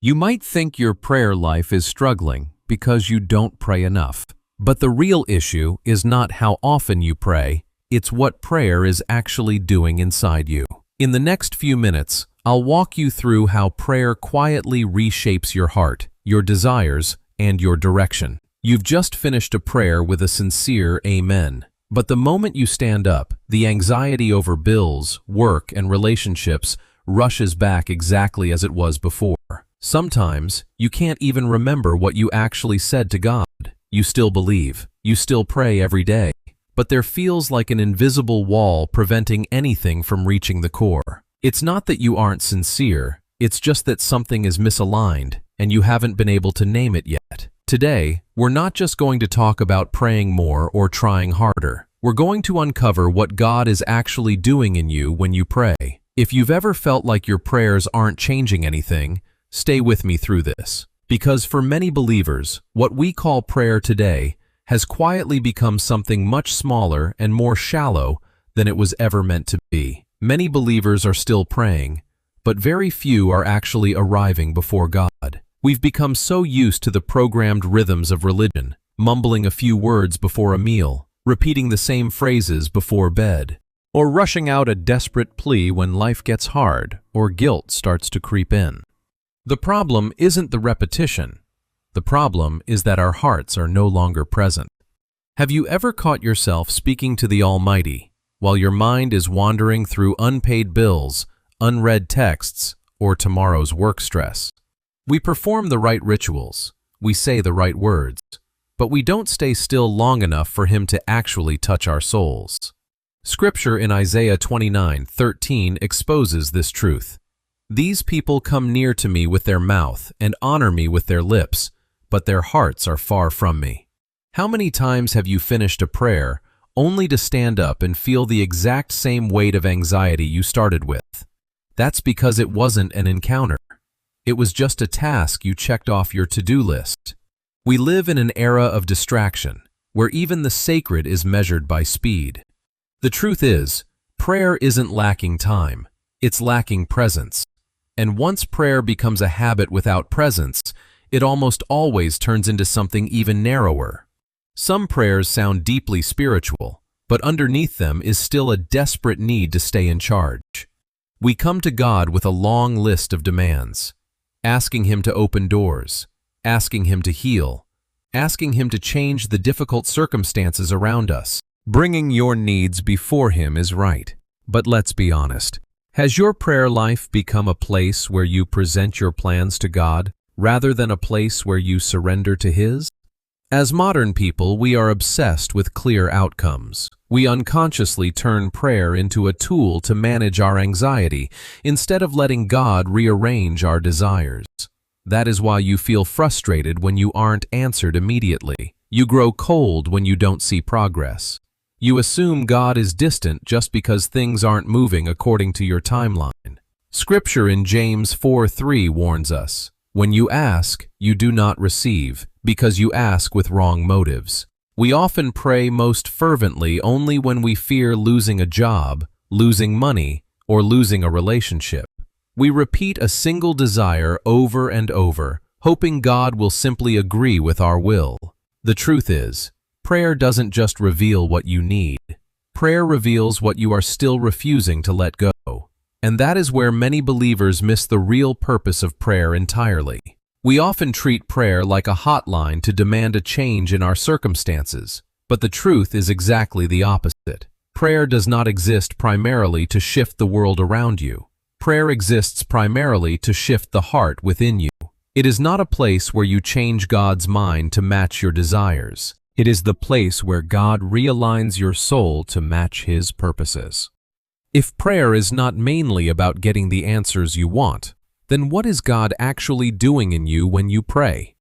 You might think your prayer life is struggling because you don't pray enough. But the real issue is not how often you pray, it's what prayer is actually doing inside you. In the next few minutes, I'll walk you through how prayer quietly reshapes your heart, your desires, and your direction. You've just finished a prayer with a sincere amen. But the moment you stand up, the anxiety over bills, work, and relationships rushes back exactly as it was before. Sometimes, you can't even remember what you actually said to God. You still believe, you still pray every day, but there feels like an invisible wall preventing anything from reaching the core. It's not that you aren't sincere, it's just that something is misaligned, and you haven't been able to name it yet. Today, we're not just going to talk about praying more or trying harder. We're going to uncover what God is actually doing in you when you pray. If you've ever felt like your prayers aren't changing anything, stay with me through this. Because for many believers, what we call prayer today has quietly become something much smaller and more shallow than it was ever meant to be. Many believers are still praying, but very few are actually arriving before God. We've become so used to the programmed rhythms of religion, mumbling a few words before a meal, repeating the same phrases before bed, or rushing out a desperate plea when life gets hard or guilt starts to creep in. The problem isn't the repetition. The problem is that our hearts are no longer present. Have you ever caught yourself speaking to the Almighty while your mind is wandering through unpaid bills, unread texts, or tomorrow's work stress? We perform the right rituals, we say the right words, but we don't stay still long enough for Him to actually touch our souls. Scripture in Isaiah 29:13 exposes this truth. These people come near to me with their mouth and honor me with their lips, but their hearts are far from me. How many times have you finished a prayer only to stand up and feel the exact same weight of anxiety you started with? That's because it wasn't an encounter. It was just a task you checked off your to-do list. We live in an era of distraction, where even the sacred is measured by speed. The truth is, prayer isn't lacking time, it's lacking presence. And once prayer becomes a habit without presence, it almost always turns into something even narrower. Some prayers sound deeply spiritual, but underneath them is still a desperate need to stay in charge. We come to God with a long list of demands, asking Him to open doors, asking Him to heal, asking Him to change the difficult circumstances around us. Bringing your needs before Him is right, but let's be honest. Has your prayer life become a place where you present your plans to God rather than a place where you surrender to His? As modern people, we are obsessed with clear outcomes. We unconsciously turn prayer into a tool to manage our anxiety instead of letting God rearrange our desires. That is why you feel frustrated when you aren't answered immediately. You grow cold when you don't see progress. You assume God is distant just because things aren't moving according to your timeline. Scripture in James 4:3 warns us, "When you ask, you do not receive, because you ask with wrong motives." We often pray most fervently only when we fear losing a job, losing money, or losing a relationship. We repeat a single desire over and over, hoping God will simply agree with our will. The truth is, prayer doesn't just reveal what you need. Prayer reveals what you are still refusing to let go. And that is where many believers miss the real purpose of prayer entirely. We often treat prayer like a hotline to demand a change in our circumstances, but the truth is exactly the opposite. Prayer does not exist primarily to shift the world around you. Prayer exists primarily to shift the heart within you. It is not a place where you change God's mind to match your desires. It is the place where God realigns your soul to match His purposes. If prayer is not mainly about getting the answers you want, then what is God actually doing in you when you pray?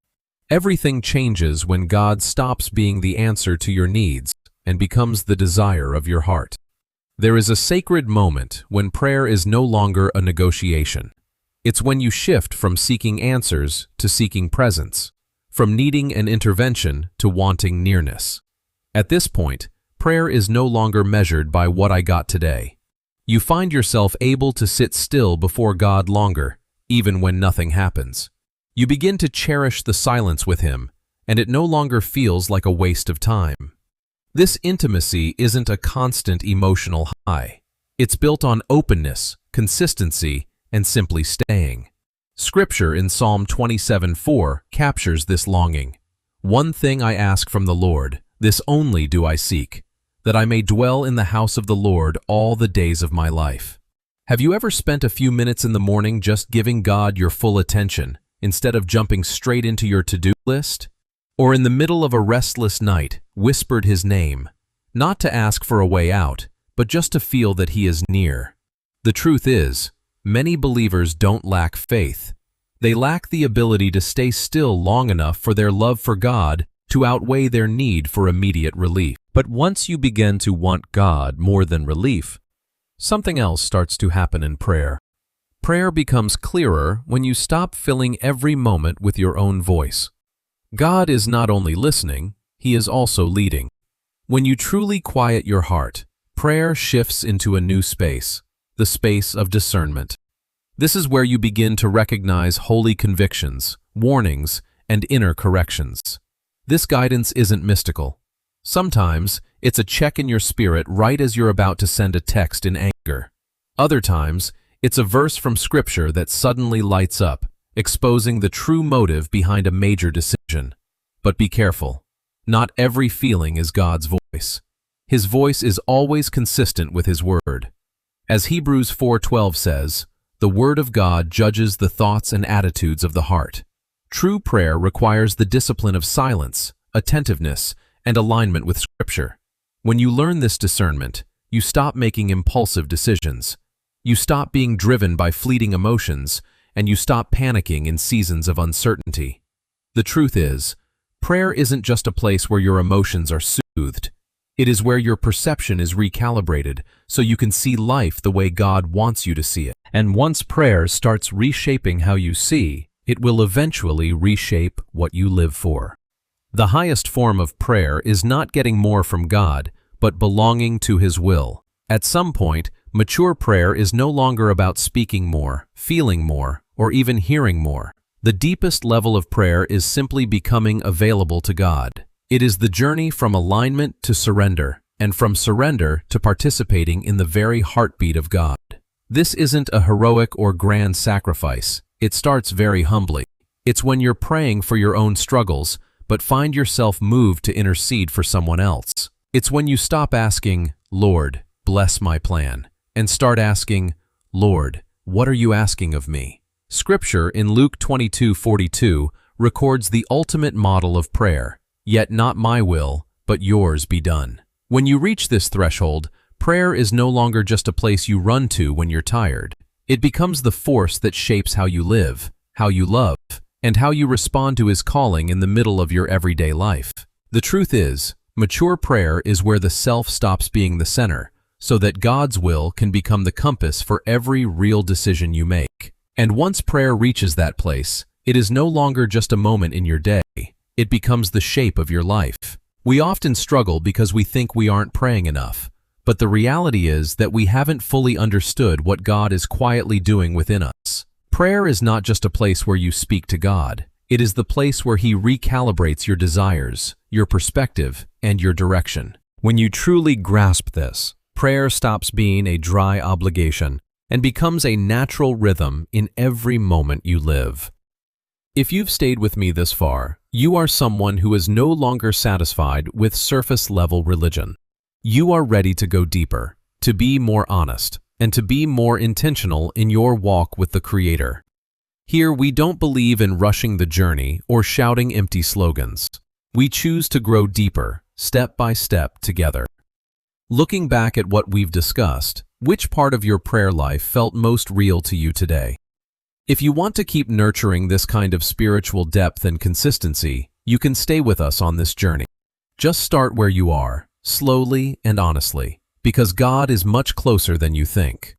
Everything changes when God stops being the answer to your needs and becomes the desire of your heart. There is a sacred moment when prayer is no longer a negotiation. It's when you shift from seeking answers to seeking presence, from needing an intervention to wanting nearness. At this point, prayer is no longer measured by what I got today. You find yourself able to sit still before God longer, even when nothing happens. You begin to cherish the silence with him, and it no longer feels like a waste of time. This intimacy isn't a constant emotional high. It's built on openness, consistency, and simply staying. Scripture in Psalm 27:4 captures this longing. One thing I ask from the Lord, this only do I seek, that I may dwell in the house of the Lord all the days of my life. Have you ever spent a few minutes in the morning just giving God your full attention, instead of jumping straight into your to-do list? Or in the middle of a restless night, whispered his name, not to ask for a way out, but just to feel that he is near? The truth is, many believers don't lack faith. They lack the ability to stay still long enough for their love for God to outweigh their need for immediate relief. But once you begin to want God more than relief, something else starts to happen in prayer. Prayer becomes clearer when you stop filling every moment with your own voice. God is not only listening, He is also leading. When you truly quiet your heart, prayer shifts into a new space, the space of discernment. This is where you begin to recognize holy convictions, warnings, and inner corrections. This guidance isn't mystical. Sometimes, it's a check in your spirit right as you're about to send a text in anger. Other times, it's a verse from Scripture that suddenly lights up, exposing the true motive behind a major decision. But be careful. Not every feeling is God's voice. His voice is always consistent with His Word. As Hebrews 4:12 says, "The Word of God judges the thoughts and attitudes of the heart." True prayer requires the discipline of silence, attentiveness, and alignment with Scripture. When you learn this discernment, you stop making impulsive decisions. You stop being driven by fleeting emotions, and you stop panicking in seasons of uncertainty. The truth is, prayer isn't just a place where your emotions are soothed. It is where your perception is recalibrated so you can see life the way God wants you to see it. And once prayer starts reshaping how you see, it will eventually reshape what you live for. The highest form of prayer is not getting more from God, but belonging to His will. At some point, mature prayer is no longer about speaking more, feeling more, or even hearing more. The deepest level of prayer is simply becoming available to God. It is the journey from alignment to surrender, and from surrender to participating in the very heartbeat of God. This isn't a heroic or grand sacrifice. It starts very humbly. It's when you're praying for your own struggles, but find yourself moved to intercede for someone else. It's when you stop asking, "Lord, bless my plan," and start asking, "Lord, what are you asking of me?" Scripture in Luke 22:42 records the ultimate model of prayer, "Yet not my will, but yours be done." When you reach this threshold, prayer is no longer just a place you run to when you're tired. It becomes the force that shapes how you live, how you love, and how you respond to His calling in the middle of your everyday life. The truth is, mature prayer is where the self stops being the center, so that God's will can become the compass for every real decision you make. And once prayer reaches that place, it is no longer just a moment in your day. It becomes the shape of your life. We often struggle because we think we aren't praying enough, but the reality is that we haven't fully understood what God is quietly doing within us. Prayer is not just a place where you speak to God. It is the place where He recalibrates your desires, your perspective, and your direction. When you truly grasp this, prayer stops being a dry obligation and becomes a natural rhythm in every moment you live. If you've stayed with me this far, you are someone who is no longer satisfied with surface-level religion. You are ready to go deeper, to be more honest, and to be more intentional in your walk with the Creator. Here, we don't believe in rushing the journey or shouting empty slogans. We choose to grow deeper, step by step, together. Looking back at what we've discussed, which part of your prayer life felt most real to you today? If you want to keep nurturing this kind of spiritual depth and consistency, you can stay with us on this journey. Just start where you are, slowly and honestly, because God is much closer than you think.